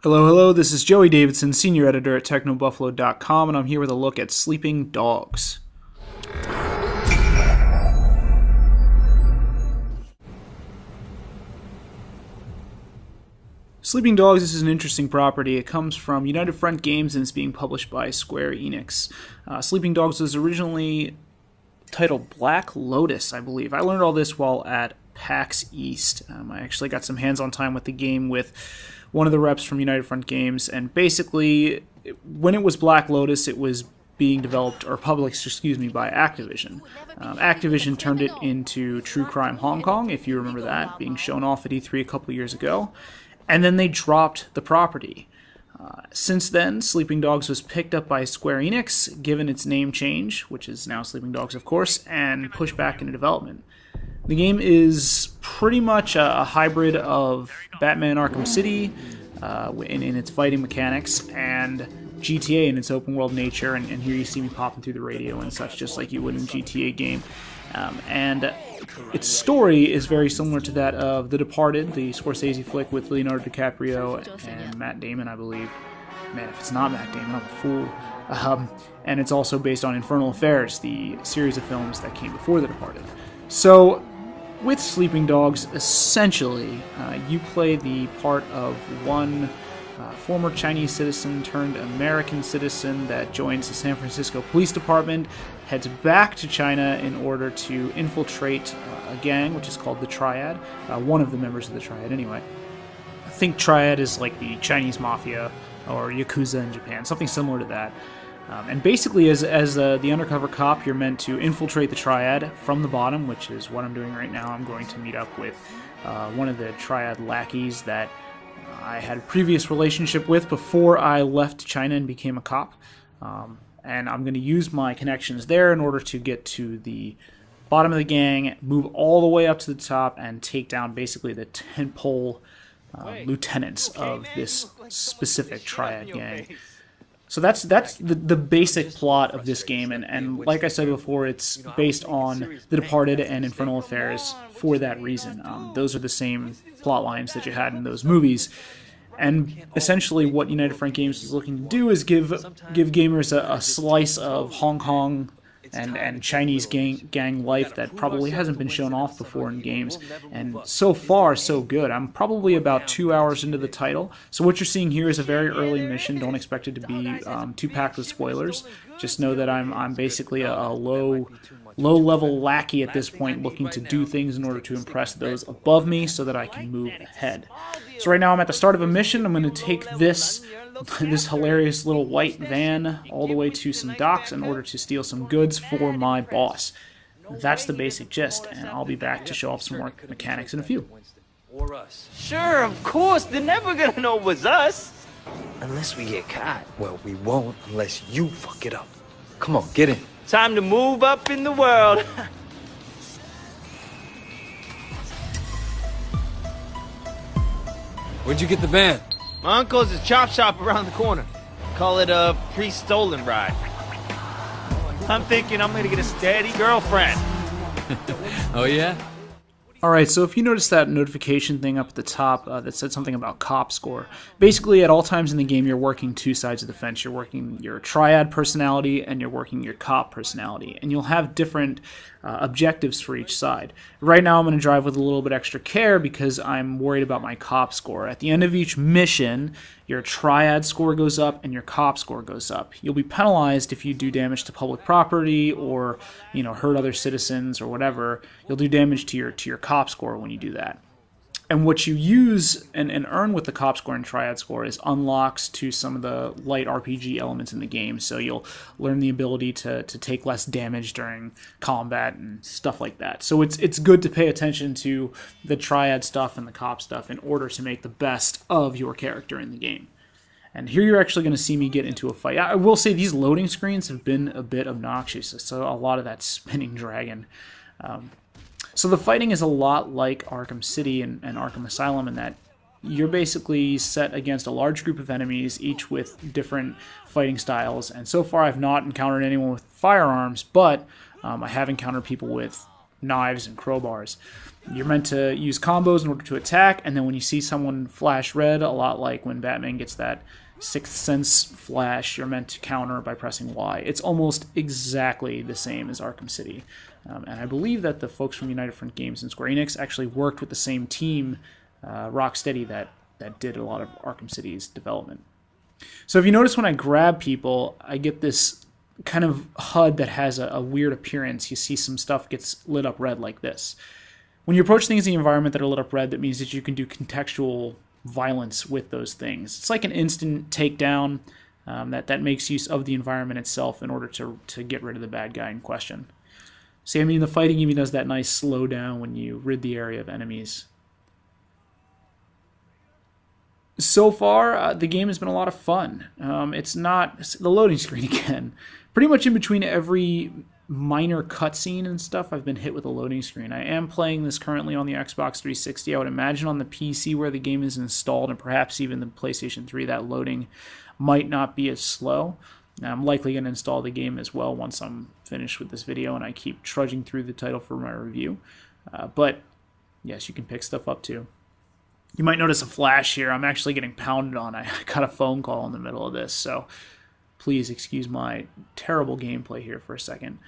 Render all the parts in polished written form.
Hello, hello, this is Joey Davidson, Senior Editor at TechnoBuffalo.com, and I'm here with a look at Sleeping Dogs. Sleeping Dogs is an interesting property. It comes from United Front Games and it's being published by Square Enix. Sleeping Dogs was originally titled Black Lotus, I believe. I learned all this while at PAX East. I actually got some hands-on time with the game with one of the reps from United Front Games, and basically, when it was Black Lotus, it was being developed, or published, by Activision. Activision turned it into True Crime Hong Kong, if you remember that, being shown off at E3 a couple years ago, and then they dropped the property. Since then, Sleeping Dogs was picked up by Square Enix, given its name change, which is now Sleeping Dogs, of course, and pushed back into development. The game is pretty much a hybrid of Batman Arkham City in its fighting mechanics and GTA in its open world nature, and here you see me popping through the radio and such, just like you would in a GTA game. And its story is very similar to that of The Departed, the Scorsese flick with Leonardo DiCaprio and Matt Damon, I believe. Man, if it's not Matt Damon, I'm a fool. And it's also based on Infernal Affairs, the series of films that came before The Departed. So, with Sleeping Dogs, essentially, you play the part of one former Chinese citizen turned American citizen that joins the San Francisco Police Department, heads back to China in order to infiltrate a gang, which is called the Triad, one of the members of the Triad anyway. I think Triad is like the Chinese Mafia or Yakuza in Japan, something similar to that. And basically, as the undercover cop, you're meant to infiltrate the Triad from the bottom, which is what I'm doing right now. I'm going to meet up with one of the Triad lackeys that I had a previous relationship with before I left China and became a cop. And I'm going to use my connections there in order to get to the bottom of the gang, move all the way up to the top, and take down basically the tentpole lieutenants of this specific Triad gang. So that's the basic plot of this game, and like I said before, it's based on The Departed and Infernal Affairs for that reason. Those are the same plot lines that you had in those movies, and essentially what United Front Games is looking to do is give gamers a slice of Hong Kong and Chinese gang life that probably hasn't been shown off before in games, and so far so good. I'm probably about 2 hours into the title, so what you're seeing here is a very early mission. Don't expect it to be too packed with spoilers. Just know that I'm basically a low-level lackey at this point, looking to do things in order to impress those above me so that I can move ahead. So right now I'm at the start of a mission. I'm going to take this hilarious little white van all the way to some docks in order to steal some goods for my boss. That's the basic gist, and I'll be back to show off some more mechanics in a few. Sure, of course. They're never gonna know it was us. Unless we get caught. Well, we won't unless you fuck it up. Come on, get in. Time to move up in the world. Where'd you get the van? My uncle's a chop shop around the corner. Call it a pre-stolen ride. I'm thinking I'm gonna get a steady girlfriend. Oh yeah? Alright, so if you notice that notification thing up at the top that said something about cop score, basically at all times in the game you're working two sides of the fence. You're working your Triad personality and you're working your cop personality, and you'll have different objectives for each side. Right now I'm going to drive with a little bit extra care because I'm worried about my cop score. At the end of each mission, your Triad score goes up and your cop score goes up. You'll be penalized if you do damage to public property or, hurt other citizens or whatever. You'll do damage to your cop score when you do that. And what you use and earn with the cop score and Triad score is unlocks to some of the light RPG elements in the game. So you'll learn the ability to take less damage during combat and stuff like that. So it's good to pay attention to the Triad stuff and the cop stuff in order to make the best of your character in the game. And here you're actually going to see me get into a fight. I will say these loading screens have been a bit obnoxious. So a lot of that spinning dragon. So the fighting is a lot like Arkham City and Arkham Asylum in that you're basically set against a large group of enemies, each with different fighting styles. And so far I've not encountered anyone with firearms, but I have encountered people with knives and crowbars. You're meant to use combos in order to attack, and then when you see someone flash red, a lot like when Batman gets that Sixth Sense flash, you're meant to counter by pressing Y. It's almost exactly the same as Arkham City. And I believe that the folks from United Front Games and Square Enix actually worked with the same team, Rocksteady, that did a lot of Arkham City's development. So if you notice when I grab people, I get this kind of HUD that has a weird appearance. You see some stuff gets lit up red like this. When you approach things in the environment that are lit up red, that means that you can do contextual violence with those things. It's like an instant takedown that makes use of the environment itself in order to get rid of the bad guy in question. See, I mean, the fighting even does that nice slow down when you rid the area of enemies. So far, the game has been a lot of fun. It's not the loading screen again. Pretty much in between every minor cutscene and stuff, I've been hit with a loading screen. I am playing this currently on the Xbox 360. I would imagine on the PC where the game is installed, and perhaps even the PlayStation 3, that loading might not be as slow. Now, I'm likely going to install the game as well once I'm finished with this video and I keep trudging through the title for my review. But yes, you can pick stuff up too. You might notice a flash here. I'm actually getting pounded on. I got a phone call in the middle of this, so please excuse my terrible gameplay here for a second.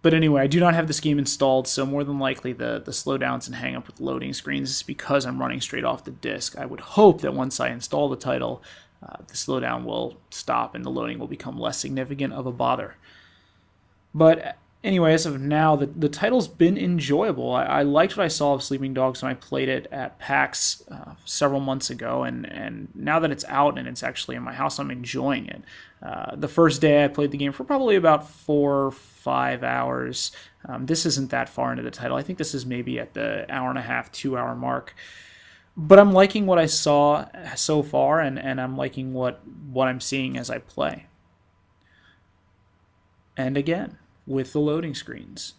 But anyway, I do not have this game installed, so more than likely the slowdowns and hang up with loading screens is because I'm running straight off the disc. I would hope that once I install the title, the slowdown will stop and the loading will become less significant of a bother. But anyway, as of now, the title's been enjoyable. I liked what I saw of Sleeping Dogs when I played it at PAX several months ago, and now that it's out and it's actually in my house, I'm enjoying it. The first day I played the game for probably about 4 or 5 hours. This isn't that far into the title. I think this is maybe at the hour and a half, 2 hour mark. But I'm liking what I saw so far, and I'm liking what I'm seeing as I play. And again, with the loading screens.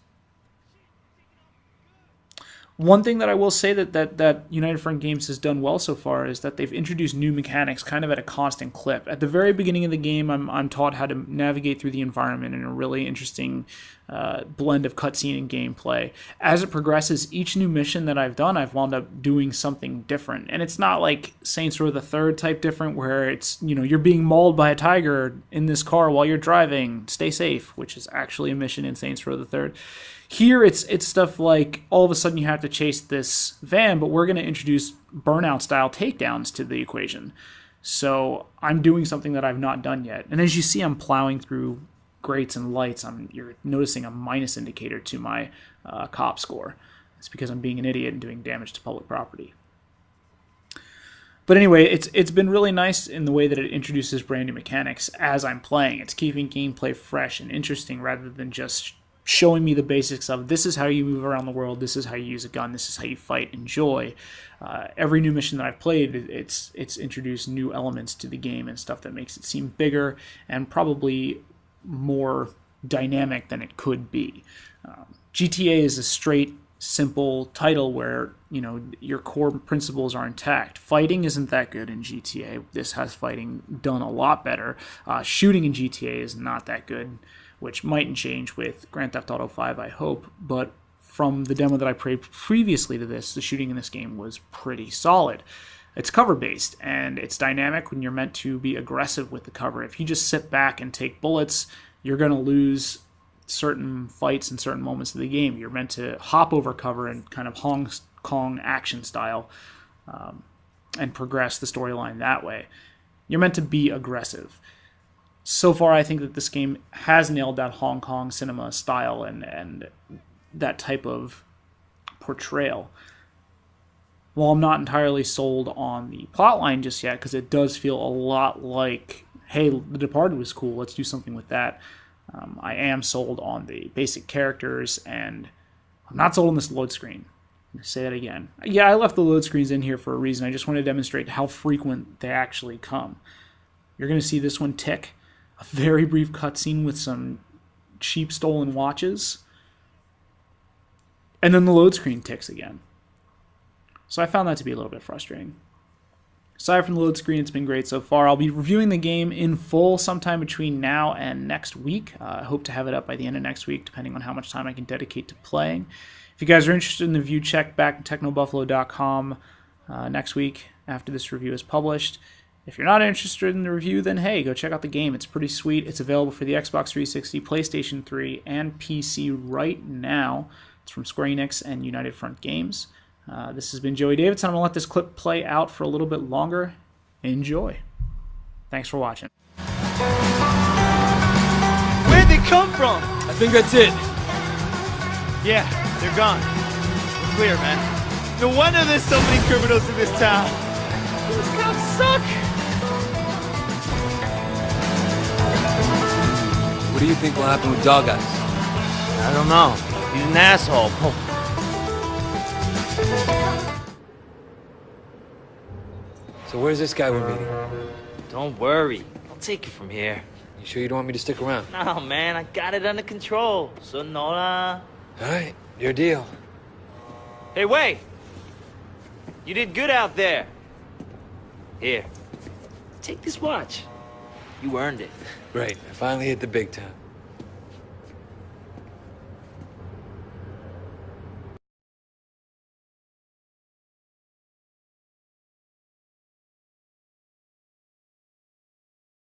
One thing that I will say that United Front Games has done well so far is that they've introduced new mechanics kind of at a constant clip. At the very beginning of the game, I'm taught how to navigate through the environment in a really interesting blend of cutscene and gameplay. As it progresses, each new mission that I've done, I've wound up doing something different. And it's not like Saints Row the Third type different where it's, you know, you're being mauled by a tiger in this car while you're driving. Stay safe, which is actually a mission in Saints Row the Third. Here, it's stuff like all of a sudden you have to chase this van, but we're going to introduce Burnout-style takedowns to the equation. So I'm doing something that I've not done yet. And as you see, I'm plowing through grates and lights. You're noticing a minus indicator to my cop score. It's because I'm being an idiot and doing damage to public property. But anyway, it's been really nice in the way that it introduces brand new mechanics as I'm playing. It's keeping gameplay fresh and interesting rather than just showing me the basics of this is how you move around the world, this is how you use a gun, this is how you fight, enjoy. Every new mission that I've played, it's introduced new elements to the game and stuff that makes it seem bigger and probably more dynamic than it could be. GTA is a straight, simple title where, you know, your core principles are intact. Fighting isn't that good in GTA. This has fighting done a lot better. Shooting in GTA is not that good, which mightn't change with Grand Theft Auto 5, I hope, but from the demo that I played previously to this, the shooting in this game was pretty solid. It's cover-based, and it's dynamic when you're meant to be aggressive with the cover. If you just sit back and take bullets, you're going to lose certain fights and certain moments of the game. You're meant to hop over cover and kind of Hong Kong action style and progress the storyline that way. You're meant to be aggressive. So far, I think that this game has nailed that Hong Kong cinema style and that type of portrayal. While I'm not entirely sold on the plotline just yet, because it does feel a lot like, hey, The Departed was cool, let's do something with that. I am sold on the basic characters, and I'm not sold on this load screen. I'm going to say that again. Yeah, I left the load screens in here for a reason. I just want to demonstrate how frequent they actually come. You're going to see this one tick. A very brief cutscene with some cheap stolen watches. And then the load screen ticks again. So I found that to be a little bit frustrating. Aside from the load screen, it's been great so far. I'll be reviewing the game in full sometime between now and next week. I hope to have it up by the end of next week, depending on how much time I can dedicate to playing. If you guys are interested in the review, check back technobuffalo.com next week after this review is published. If you're not interested in the review, then hey, go check out the game. It's pretty sweet. It's available for the Xbox 360, PlayStation 3, and PC right now. It's from Square Enix and United Front Games. This has been Joey Davidson. I'm going to let this clip play out for a little bit longer. Enjoy. Thanks for watching. Where'd they come from? I think that's it. Yeah, they're gone. We're clear, man. No wonder there's so many criminals in this town. These cops suck. What do you think will happen with Dog Eyes? I don't know. He's an asshole. So where's this guy we're meeting? Don't worry. I'll take it from here. You sure you don't want me to stick around? No, man. I got it under control. Sonora. All right, your deal. Hey, wait. You did good out there. Here. Take this watch. You earned it. Great, I finally hit the big time.